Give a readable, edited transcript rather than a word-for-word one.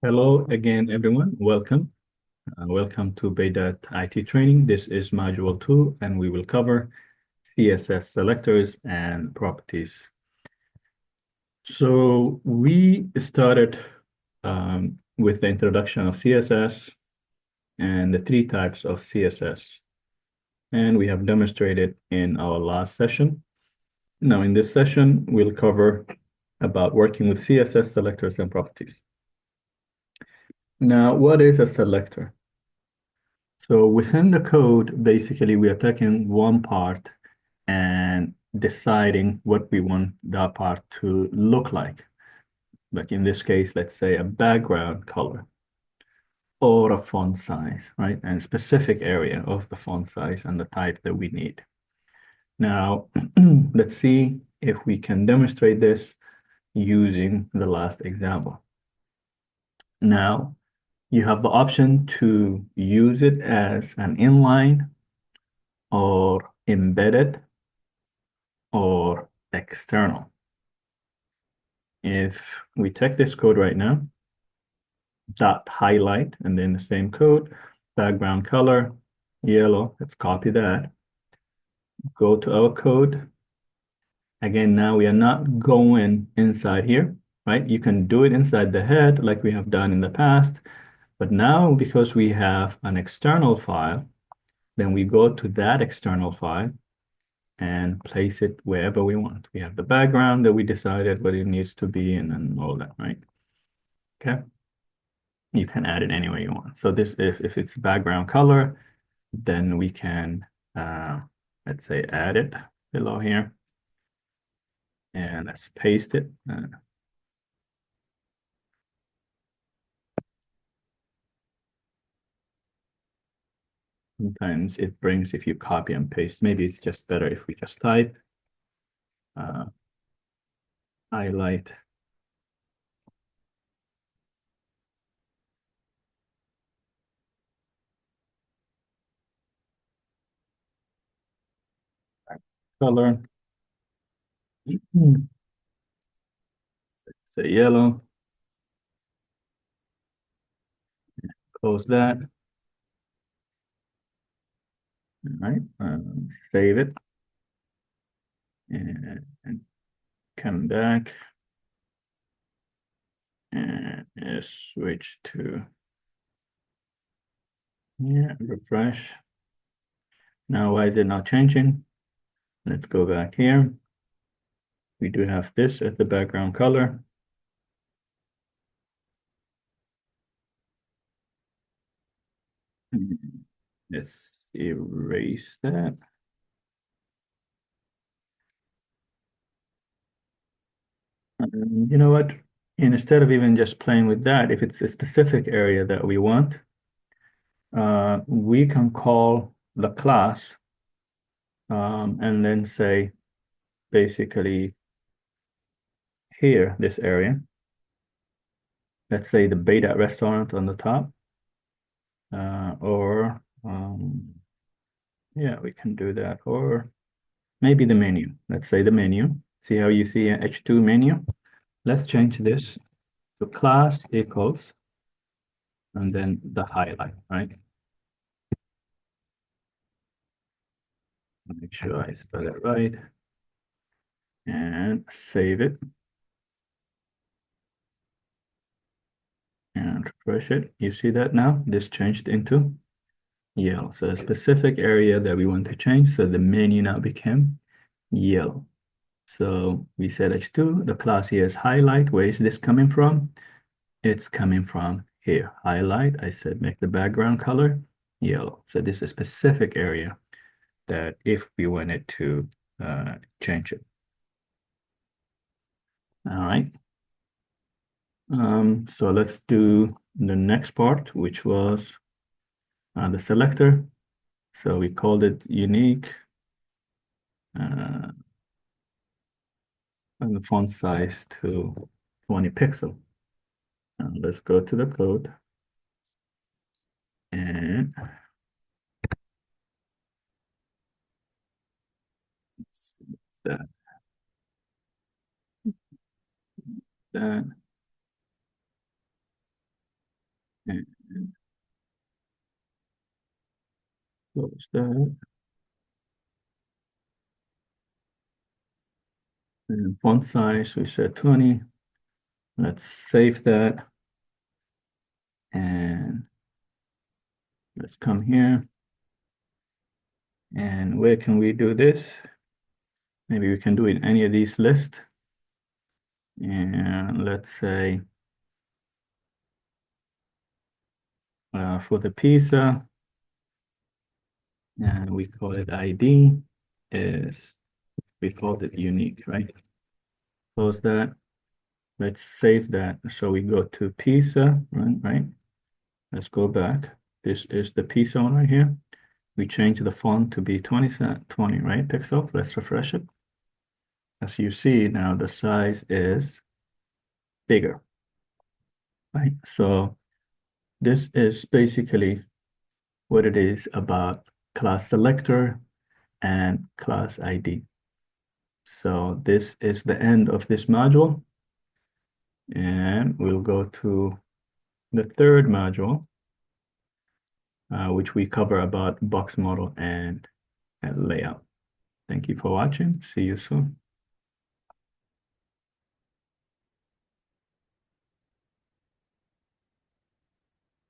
Hello again, everyone. Welcome. Welcome to Beidat IT training. This is module 2, and we will cover CSS selectors and properties. So we started with the introduction of CSS and the three types of CSS. And we have demonstrated in our last session. Now, in this session, we'll cover about working with CSS selectors and properties. Now, what is a selector? So within the code, basically, we are taking one part and deciding what we want that part to look like. Like in this case, let's say a background color or a font size, right? And specific area of the font size and the type that we need. Now, let's see if we can demonstrate this using the last example. Now, you have the option to use it as an inline or embedded or external. If we take this code right now, dot highlight, and then the same code, background color, yellow, let's copy that. Go to our code. Again, now we are not going inside here, right? You can do it inside the head like we have done in the past, but now because we have an external file, then we go to that external file and place it wherever we want. We have the background that we decided what it needs to be and then all that, right? Okay. You can add it anywhere you want. So this, if it's background color, then we can, let's say, add it below here. And let's paste it. Sometimes it brings if you copy and paste. Maybe it's just better if we just type highlight. Color. Let's say yellow. Close that. All right. Save it. And come back. And switch to, yeah, refresh. Now, why is it not changing? Let's go back here. We do have this as the background color. Let's erase that. You know what? Instead of even just playing with that, if it's a specific area that we want, we can call the class and then say, basically, here, this area. Let's say the Beidat restaurant on the top. Or, yeah, we can do that. Or maybe the menu. Let's say the menu. See how you see an H2 menu? Let's change this to class equals, and then the highlight, right? Make sure I spell it right. And save it. And refresh it. You see that now? This changed into yellow. So a specific area that we want to change. So the menu now became yellow. So we said H2, the class here is highlight. Where is this coming from? It's coming from here. Highlight, I said make the background color yellow. So this is a specific area that if we wanted to change it. All right. So let's do the next part, which was the selector. So we called it unique. And the font size to 20 pixel. Let's go to the code and that, that, And close that. And font size, we said 20. Let's save that. And let's come here. And where can we do this? Maybe we can do it in any of these lists. And let's say for the pizza, and we call it ID, is we called it unique, right? Close that. Let's save that. So we go to pizza, right? Let's go back. This is the pizza one right here. We change the font to be 20, right, pixel. Let's refresh it. As you see now, the size is bigger, right? So this is basically what it is about class selector and class ID. So this is the end of this module. And we'll go to the third module, which we cover about box model and layout. Thank you for watching. See you soon.